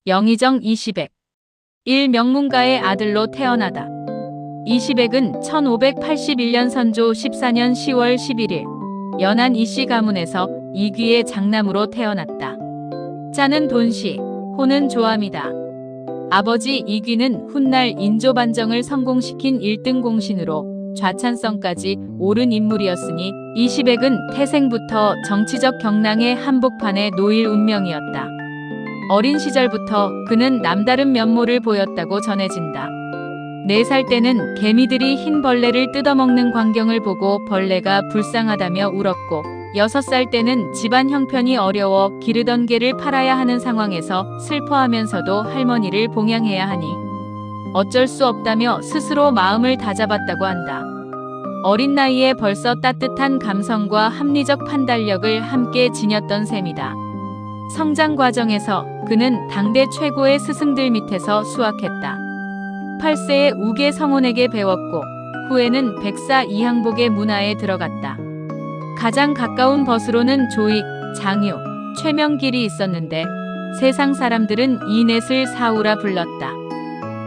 영의정 이시백. 일명문가의 아들로 태어나다. 이시백은 1581년 선조 14년 10월 11일 연안 이씨 가문에서 이귀의 장남으로 태어났다. 자는 돈시, 호는 조암이다. 아버지 이귀는 훗날 인조반정을 성공시킨 1등 공신으로 좌찬성까지 오른 인물이었으니 이시백은 태생부터 정치적 경랑의 한복판에 놓일 운명이었다. 어린 시절부터 그는 남다른 면모를 보였다고 전해진다. 4살 때는 개미들이 흰 벌레를 뜯어먹는 광경을 보고 벌레가 불쌍하다며 울었고 6살 때는 집안 형편이 어려워 기르던 개를 팔아야 하는 상황에서 슬퍼하면서도 할머니를 봉양해야 하니 어쩔 수 없다며 스스로 마음을 다잡았다고 한다. 어린 나이에 벌써 따뜻한 감성과 합리적 판단력을 함께 지녔던 셈이다. 성장 과정에서 그는 당대 최고의 스승들 밑에서 수학했다. 8세에 우계 성혼에게 배웠고 후에는 백사 이항복의 문화에 들어갔다. 가장 가까운 벗으로는 조익, 장유, 최명길이 있었는데 세상 사람들은 이넷을 사우라 불렀다.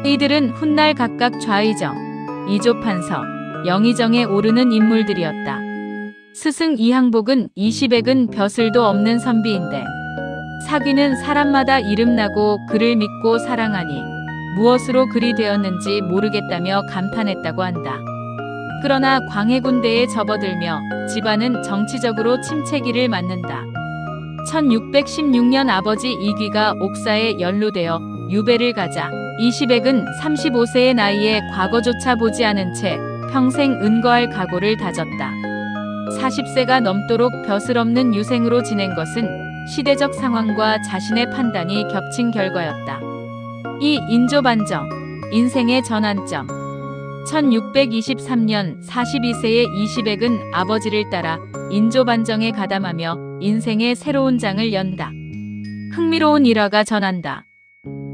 이들은 훗날 각각 좌의정, 이조판서, 영의정에 오르는 인물들이었다. 스승 이항복은 이시백은 벼슬도 없는 선비인데 사귀는 사람마다 이름나고 그를 믿고 사랑하니 무엇으로 그리 되었는지 모르겠다며 감탄했다고 한다. 그러나 광해군대에 접어들며 집안은 정치적으로 침체기를 맞는다. 1616년 아버지 이귀가 옥사에 연루되어 유배를 가자 이시백은 35세의 나이에 과거조차 보지 않은 채 평생 은거할 각오를 다졌다. 40세가 넘도록 벼슬 없는 유생으로 지낸 것은 시대적 상황과 자신의 판단이 겹친 결과였다. 이 인조반정, 인생의 전환점. 1623년 42세의 이시백은 아버지를 따라 인조반정에 가담하며 인생의 새로운 장을 연다. 흥미로운 일화가 전한다.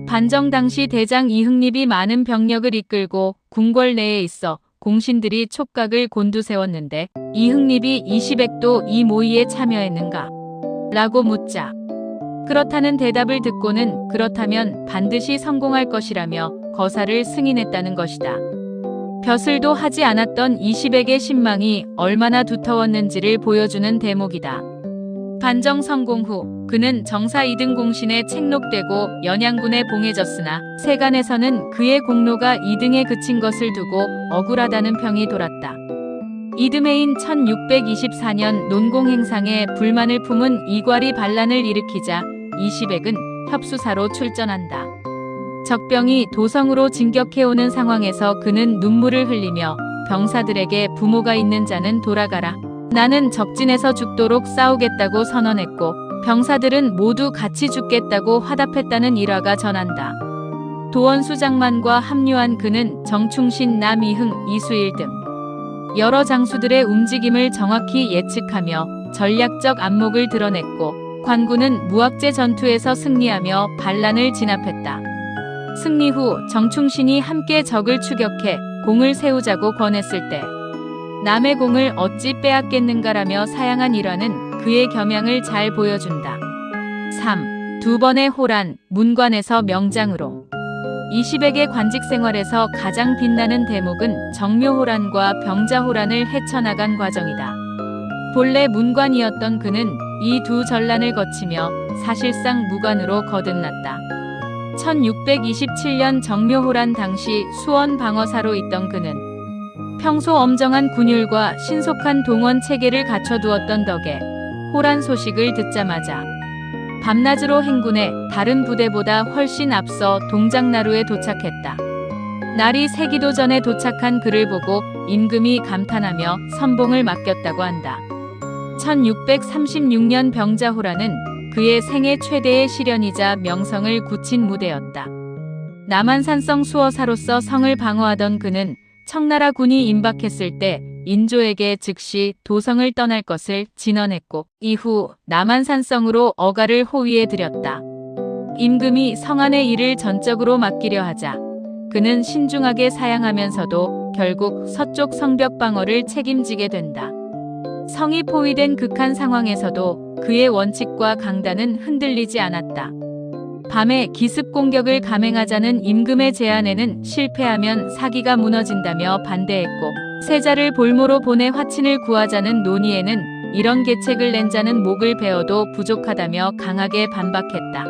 반정 당시 대장 이흥립이 많은 병력을 이끌고 궁궐 내에 있어 공신들이 촉각을 곤두세웠는데 이흥립이 이시백도 이 모의에 참여했는가? 라고 묻자 그렇다는 대답을 듣고는 그렇다면 반드시 성공할 것이라며 거사를 승인했다는 것이다. 벼슬도 하지 않았던 이시백의 신망이 얼마나 두터웠는지를 보여주는 대목이다. 반정 성공 후 그는 정사 2등 공신에 책록되고 연양군에 봉해졌으나 세간에서는 그의 공로가 2등에 그친 것을 두고 억울하다는 평이 돌았다. 이듬해인 1624년 논공행상에 불만을 품은 이괄이 반란을 일으키자 이시백은 협수사로 출전한다. 적병이 도성으로 진격해오는 상황에서 그는 눈물을 흘리며 병사들에게 부모가 있는 자는 돌아가라. 나는 적진에서 죽도록 싸우겠다고 선언했고 병사들은 모두 같이 죽겠다고 화답했다는 일화가 전한다. 도원수 장만과 합류한 그는 정충신, 남이흥, 이수일 등 여러 장수들의 움직임을 정확히 예측하며 전략적 안목을 드러냈고 관군은 무악재 전투에서 승리하며 반란을 진압했다. 승리 후 정충신이 함께 적을 추격해 공을 세우자고 권했을 때 남의 공을 어찌 빼앗겠는가라며 사양한 일화는 그의 겸양을 잘 보여준다. 3. 두 번의 호란, 문관에서 명장으로. 이시백의 관직 생활에서 가장 빛나는 대목은 정묘호란과 병자호란을 헤쳐나간 과정이다. 본래 문관이었던 그는 이 두 전란을 거치며 사실상 무관으로 거듭났다. 1627년 정묘호란 당시 수원 방어사로 있던 그는 평소 엄정한 군율과 신속한 동원 체계를 갖춰두었던 덕에 호란 소식을 듣자마자 밤낮으로 행군해 다른 부대보다 훨씬 앞서 동작나루에 도착했다. 날이 새기도 전에 도착한 그를 보고 임금이 감탄하며 선봉을 맡겼다고 한다. 1636년 병자호란은 그의 생애 최대의 시련이자 명성을 굳힌 무대였다. 남한산성 수어사로서 성을 방어하던 그는 청나라 군이 임박했을 때 인조에게 즉시 도성을 떠날 것을 진언했고 이후 남한산성으로 어가를 호위해 드렸다. 임금이 성안의 일을 전적으로 맡기려 하자 그는 신중하게 사양하면서도 결국 서쪽 성벽 방어를 책임지게 된다. 성이 포위된 극한 상황에서도 그의 원칙과 강단은 흔들리지 않았다. 밤에 기습 공격을 감행하자는 임금의 제안에는 실패하면 사기가 무너진다며 반대했고, 세자를 볼모로 보내 화친을 구하자는 논의에는 이런 계책을 낸 자는 목을 베어도 부족하다며 강하게 반박했다.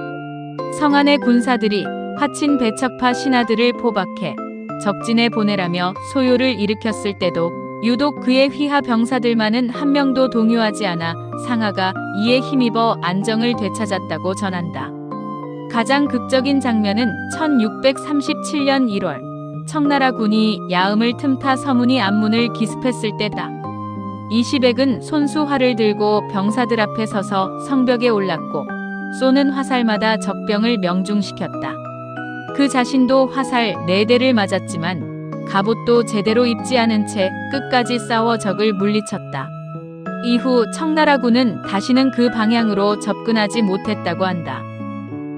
성안의 군사들이 화친 배척파 신하들을 포박해 적진에 보내라며 소요를 일으켰을 때도 유독 그의 휘하 병사들만은 한 명도 동요하지 않아 상하가 이에 힘입어 안정을 되찾았다고 전한다. 가장 극적인 장면은 1637년 1월 청나라 군이 야음을 틈타 서문이 안문을 기습했을 때다. 이시백은 손수 활을 들고 병사들 앞에 서서 성벽에 올랐고 쏘는 화살마다 적병을 명중시켰다. 그 자신도 화살 4대를 맞았지만 갑옷도 제대로 입지 않은 채 끝까지 싸워 적을 물리쳤다. 이후 청나라군은 다시는 그 방향으로 접근하지 못했다고 한다.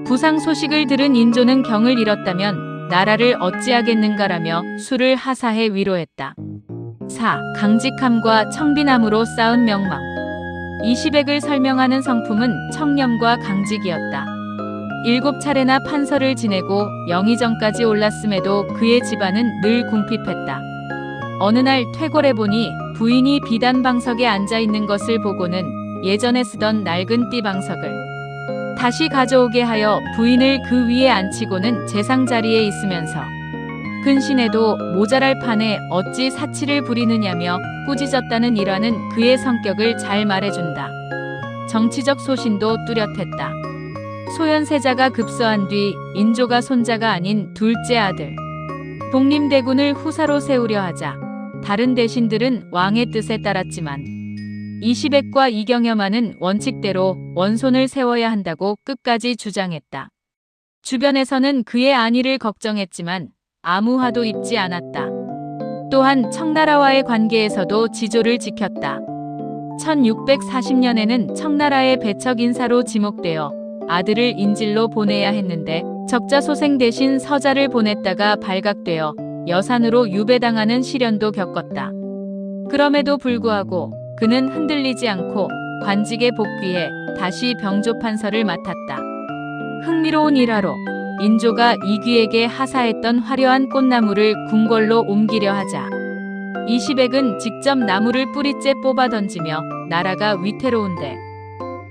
부상 소식을 들은 인조는 경을 잃었다면 나라를 어찌하겠는가라며 수를 하사해 위로했다. 4. 강직함과 청빈함으로 쌓은 명망. 이시백을 설명하는 성품은 청렴과 강직이었다. 7차례나 판서를 지내고 영의정까지 올랐음에도 그의 집안은 늘 궁핍했다. 어느 날 퇴골해 보니 부인이 비단방석에 앉아있는 것을 보고는 예전에 쓰던 낡은 띠방석을 다시 가져오게 하여 부인을 그 위에 앉히고는 제상자리에 있으면서 근신해도 모자랄 판에 어찌 사치를 부리느냐며 꾸짖었다는 일화는 그의 성격을 잘 말해준다. 정치적 소신도 뚜렷했다. 소현세자가 급서한 뒤 인조가 손자가 아닌 둘째 아들 복림대군을 후사로 세우려 하자 다른 대신들은 왕의 뜻에 따랐지만 이시백과 이경여만은 원칙대로 원손을 세워야 한다고 끝까지 주장했다. 주변에서는 그의 안위를 걱정했지만 아무 화도 입지 않았다. 또한 청나라와의 관계에서도 지조를 지켰다. 1640년에는 청나라의 배척 인사로 지목되어 아들을 인질로 보내야 했는데 적자소생 대신 서자를 보냈다가 발각되어 여산으로 유배당하는 시련도 겪었다. 그럼에도 불구하고 그는 흔들리지 않고 관직에 복귀해 다시 병조판서를 맡았다. 흥미로운 일화로 인조가 이귀에게 하사했던 화려한 꽃나무를 궁궐로 옮기려 하자 이시백은 직접 나무를 뿌리째 뽑아 던지며 나라가 위태로운데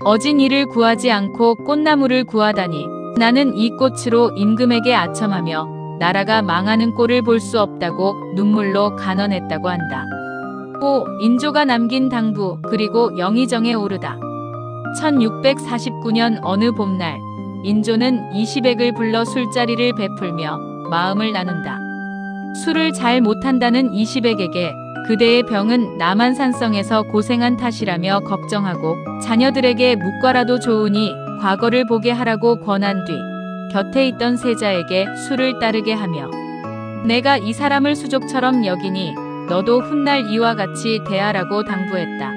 어진 이를 구하지 않고 꽃나무를 구하다니 나는 이 꽃으로 임금에게 아첨하며 나라가 망하는 꼴을 볼 수 없다고 눈물로 간언했다고 한다. 5. 인조가 남긴 당부 그리고 영의정에 오르다. 1649년 어느 봄날 인조는 이시백을 불러 술자리를 베풀며 마음을 나눈다. 술을 잘 못한다는 이시백에게 그대의 병은 남한산성에서 고생한 탓이라며 걱정하고 자녀들에게 묵과라도 좋으니 과거를 보게 하라고 권한 뒤 곁에 있던 세자에게 술을 따르게 하며 내가 이 사람을 수족처럼 여기니 너도 훗날 이와 같이 대하라고 당부했다.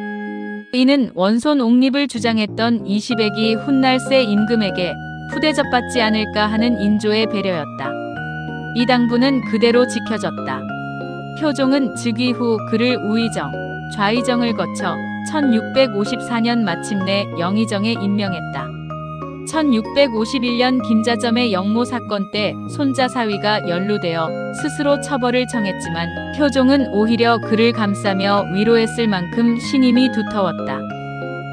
이는 원손 옹립을 주장했던 이시백이 훗날 새 임금에게 푸대접받지 않을까 하는 인조의 배려였다. 이 당부는 그대로 지켜졌다. 효종은 즉위 후 그를 우의정, 좌의정을 거쳐 1654년 마침내 영의정에 임명했다. 1651년 김자점의 영모 사건 때 손자 사위가 연루되어 스스로 처벌을 청했지만 효종은 오히려 그를 감싸며 위로했을 만큼 신임이 두터웠다.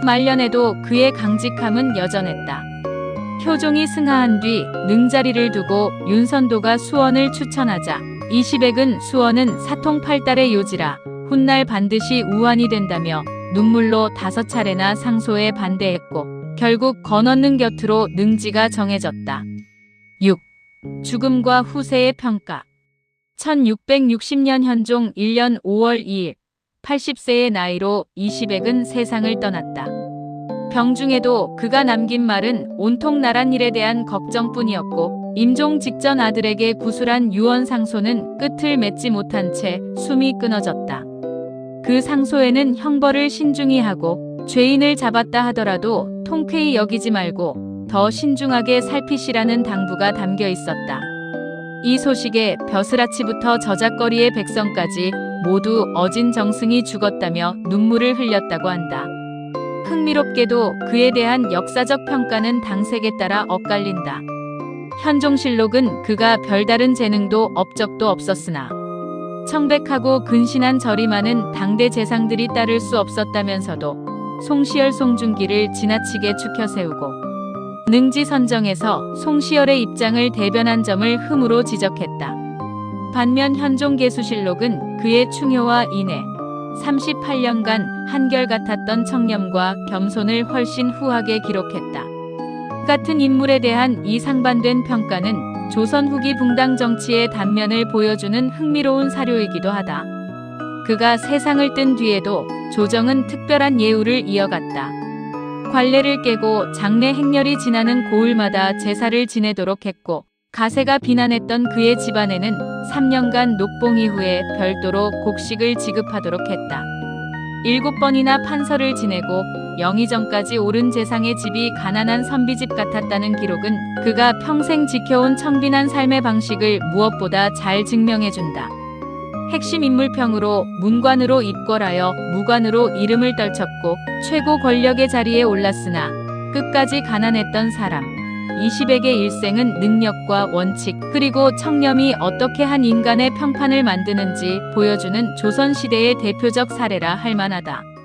말년에도 그의 강직함은 여전했다. 효종이 승하한 뒤 능자리를 두고 윤선도가 수원을 추천하자 이시백은 수원은 사통팔달의 요지라 훗날 반드시 우환이 된다며 눈물로 5차례나 상소에 반대했고 결국 건얻는 곁으로 능지가 정해졌다. 6. 죽음과 후세의 평가. 1660년 현종 1년 5월 2일 80세의 나이로 이시백은 세상을 떠났다. 병중에도 그가 남긴 말은 온통 나란 일에 대한 걱정뿐이었고 임종 직전 아들에게 구술한 유언 상소는 끝을 맺지 못한 채 숨이 끊어졌다. 그 상소에는 형벌을 신중히 하고 죄인을 잡았다 하더라도 통쾌히 여기지 말고 더 신중하게 살피시라는 당부가 담겨 있었다. 이 소식에 벼슬아치부터 저작거리의 백성까지 모두 어진 정승이 죽었다며 눈물을 흘렸다고 한다. 흥미롭게도 그에 대한 역사적 평가는 당색에 따라 엇갈린다. 현종실록은 그가 별다른 재능도 업적도 없었으나 청백하고 근신한 절이 많은 당대 재상들이 따를 수 없었다면서도 송시열 송중기를 지나치게 추켜 세우고 능지 선정에서 송시열의 입장을 대변한 점을 흠으로 지적했다. 반면 현종계수실록은 그의 충효와 인애, 38년간 한결같았던 청렴과 겸손을 훨씬 후하게 기록했다. 같은 인물에 대한 이 상반된 평가는 조선 후기 붕당 정치의 단면을 보여주는 흥미로운 사료이기도 하다. 그가 세상을 뜬 뒤에도 조정은 특별한 예우를 이어갔다. 관례를 깨고 장례 행렬이 지나는 고을마다 제사를 지내도록 했고 가세가 비난했던 그의 집안에는 3년간 녹봉 이후에 별도로 곡식을 지급하도록 했다. 7번이나 판서를 지내고 영의정까지 오른 재상의 집이 가난한 선비집 같았다는 기록은 그가 평생 지켜온 청빈한 삶의 방식을 무엇보다 잘 증명해준다. 핵심 인물평으로 문관으로 입궐하여 무관으로 이름을 떨쳤고 최고 권력의 자리에 올랐으나 끝까지 가난했던 사람. 20액의 일생은 능력과 원칙 그리고 청렴이 어떻게 한 인간의 평판을 만드는지 보여주는 조선시대의 대표적 사례라 할 만하다.